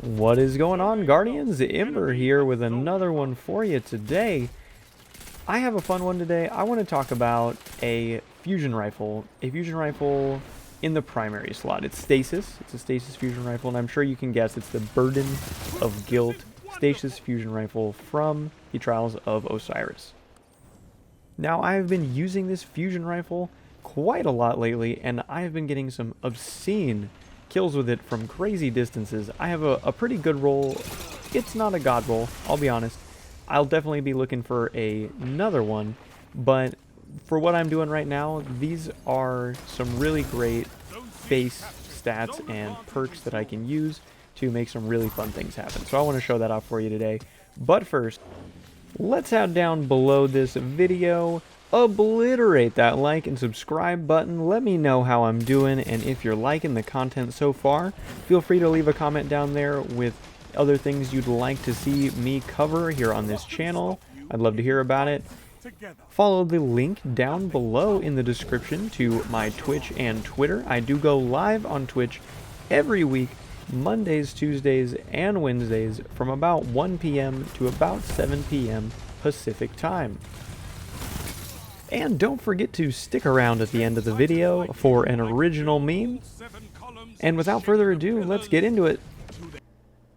What is going on, Guardians? Ember here with another one for you today. I have a fun one today. I want to talk about a fusion rifle. A fusion rifle in the primary slot. It's stasis. It's a stasis fusion rifle, and I'm sure you can guess it's the Burden of Guilt stasis fusion rifle from the Trials of Osiris. Now, I have been using this fusion rifle quite a lot lately, and I have been getting some obscene kills with it from crazy distances. I have a pretty good roll. It's not a god roll, I'll be honest. I'll definitely be looking for another one, but for what I'm doing right now, these are some really great base stats and perks that I can use to make some really fun things happen. So I want to show that off for you today. But first, let's head down below this video, obliterate that like and subscribe button, let me know how I'm doing, and if you're liking the content so far, feel free to leave a comment down there with other things you'd like to see me cover here on this channel. I'd love to hear about it. Follow the link down below in the description to my Twitch and Twitter. I do go live on Twitch every week, Mondays, Tuesdays, and Wednesdays from about 1 p.m. to about 7 p.m. Pacific time. And don't forget to stick around at the end of the video for an original meme. And without further ado, let's get into it.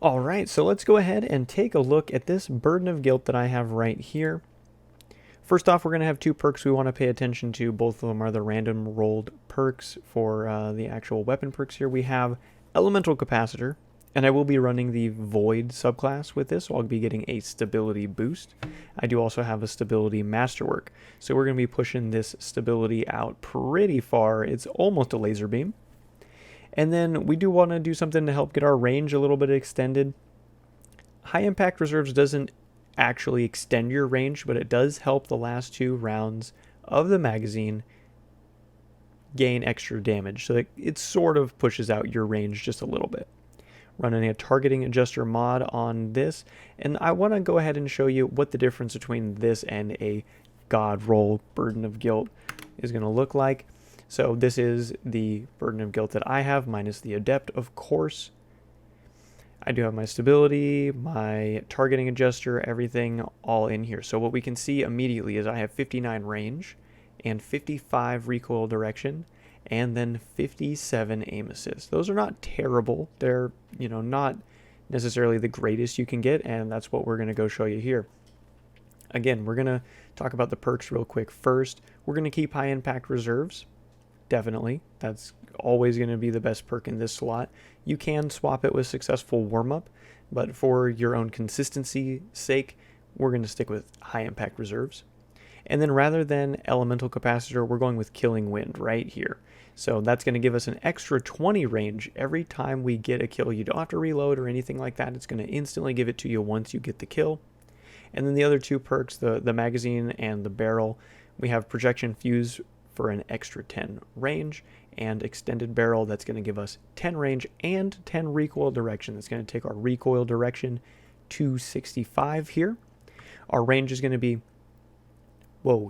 Alright, so let's go ahead and take a look at this Burden of Guilt that I have right here. First off, we're going to have two perks we want to pay attention to. Both of them are the random rolled perks for the actual weapon perks here. We have Elemental Capacitor, and I will be running the Void subclass with this, so I'll be getting a stability boost. I do also have a stability masterwork, so we're going to be pushing this stability out pretty far. It's almost a laser beam. And then we do want to do something to help get our range a little bit extended. High Impact Reserves doesn't actually extend your range, but it does help the last 2 rounds of the magazine gain extra damage, so it sort of pushes out your range just a little bit. Running a targeting adjuster mod on this, and I want to go ahead and show you what the difference between this and a god roll Burden of Guilt is going to look like. So this is the Burden of Guilt that I have, minus the Adept, of course. I do have my stability, my targeting adjuster, everything all in here. So what we can see immediately is I have 59 range and 55 recoil direction, and then 57 aim assist. Those are not terrible. They're, not necessarily the greatest you can get, and that's what we're going to go show you here. Again, we're going to talk about the perks real quick first. We're going to keep High Impact Reserves. Definitely. That's always going to be the best perk in this slot. You can swap it with Successful Warm-Up, but for your own consistency sake, we're going to stick with High Impact Reserves. And then rather than Elemental Capacitor, we're going with Killing Wind right here. So that's going to give us an extra 20 range every time we get a kill. You don't have to reload or anything like that. It's going to instantly give it to you once you get the kill. And then the other 2 perks, the magazine and the barrel, we have Projection Fuse for an extra 10 range, and Extended Barrel that's going to give us 10 range and 10 recoil direction. That's going to take our recoil direction to 65 here. Our range is going to be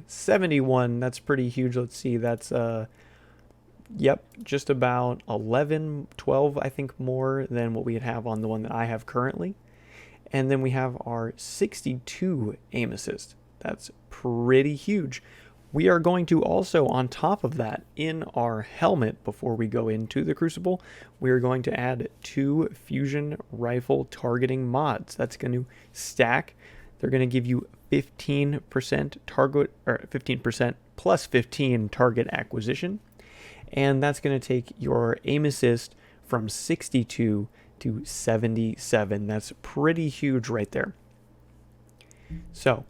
71. That's pretty huge. Let's see, that's just about 11, 12, I think, more than what we have on the one that I have currently. And then we have our 62 aim assist. That's pretty huge. We are going to also, on top of that, in our helmet, before we go into the Crucible, we are going to add 2 fusion rifle targeting mods. That's going to stack. They're going to give you 15% target, or 15% plus 15 target acquisition, and that's going to take your aim assist from 62 to 77. That's pretty huge right there. So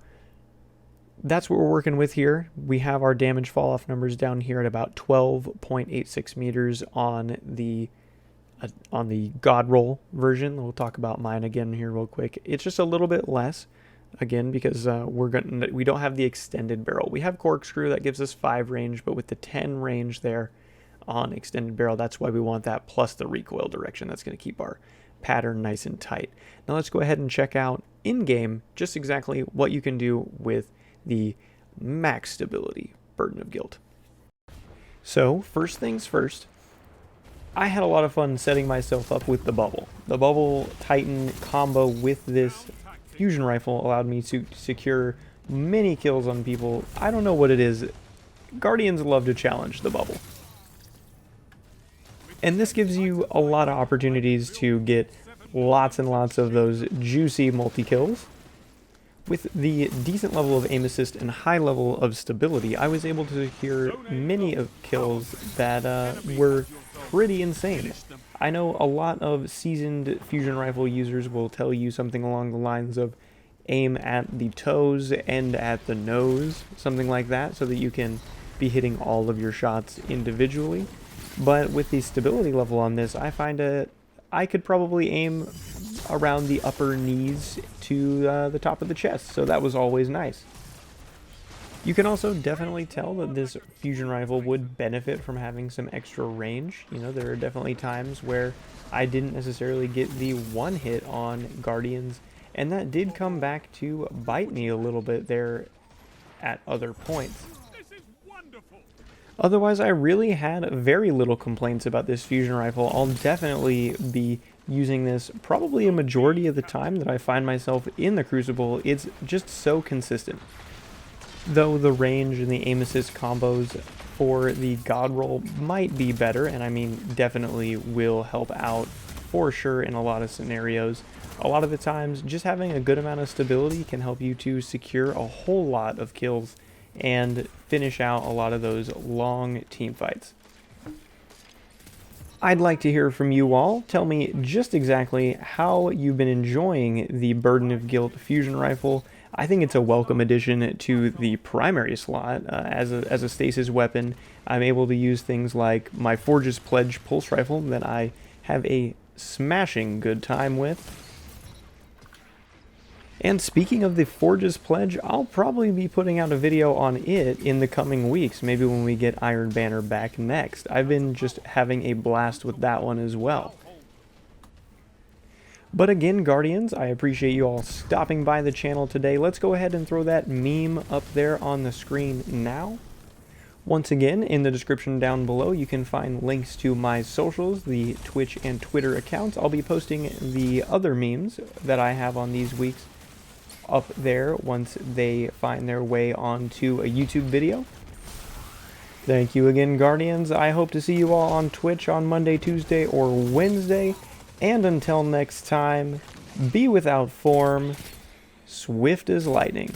that's what we're working with here. We have our damage fall off numbers down here at about 12.86 meters on the God roll version. We'll talk about mine again here real quick. It's just a little bit less, again, because we don't have the extended barrel. We have corkscrew that gives us 5 range, but with the 10 range there on extended barrel, that's why we want that, plus the recoil direction. That's going to keep our pattern nice and tight. Now let's go ahead and check out in game just exactly what you can do with the max stability Burden of Guilt. So first things first, I had a lot of fun setting myself up with the bubble. The bubble Titan combo with this fusion rifle allowed me to secure many kills on people. I don't know what it is. Guardians love to challenge the bubble. And this gives you a lot of opportunities to get lots and lots of those juicy multi-kills. With the decent level of aim assist and high level of stability, I was able to secure many of kills that were pretty insane. I know a lot of seasoned fusion rifle users will tell you something along the lines of aim at the toes and at the nose, something like that, so that you can be hitting all of your shots individually. But with the stability level on this, I find I could probably aim around the upper knees to the top of the chest, so that was always nice. You can also definitely tell that this fusion rifle would benefit from having some extra range. You know, there are definitely times where I didn't necessarily get the one hit on Guardians, and that did come back to bite me a little bit there at other points. Otherwise, I really had very little complaints about this fusion rifle. I'll definitely be using this probably a majority of the time that I find myself in the Crucible. It's just so consistent. Though the range and the aim assist combos for the God roll might be better, and I mean definitely will help out for sure in a lot of scenarios. A lot of the times, just having a good amount of stability can help you to secure a whole lot of kills and finish out a lot of those long team fights. I'd like to hear from you all. Tell me just exactly how you've been enjoying the Burden of Guilt fusion rifle. I think it's a welcome addition to the primary slot. As a stasis weapon, I'm able to use things like my Forge's Pledge pulse rifle that I have a smashing good time with. And speaking of the Forge's Pledge, I'll probably be putting out a video on it in the coming weeks, maybe when we get Iron Banner back next. I've been just having a blast with that one as well. But again, Guardians, I appreciate you all stopping by the channel today. Let's go ahead and throw that meme up there on the screen now. Once again, in the description down below, you can find links to my socials, the Twitch and Twitter accounts. I'll be posting the other memes that I have on these weeks up there once they find their way onto a YouTube video. Thank you again, Guardians. I hope to see you all on Twitch on Monday, Tuesday, or Wednesday. And until next time, be without form, swift as lightning.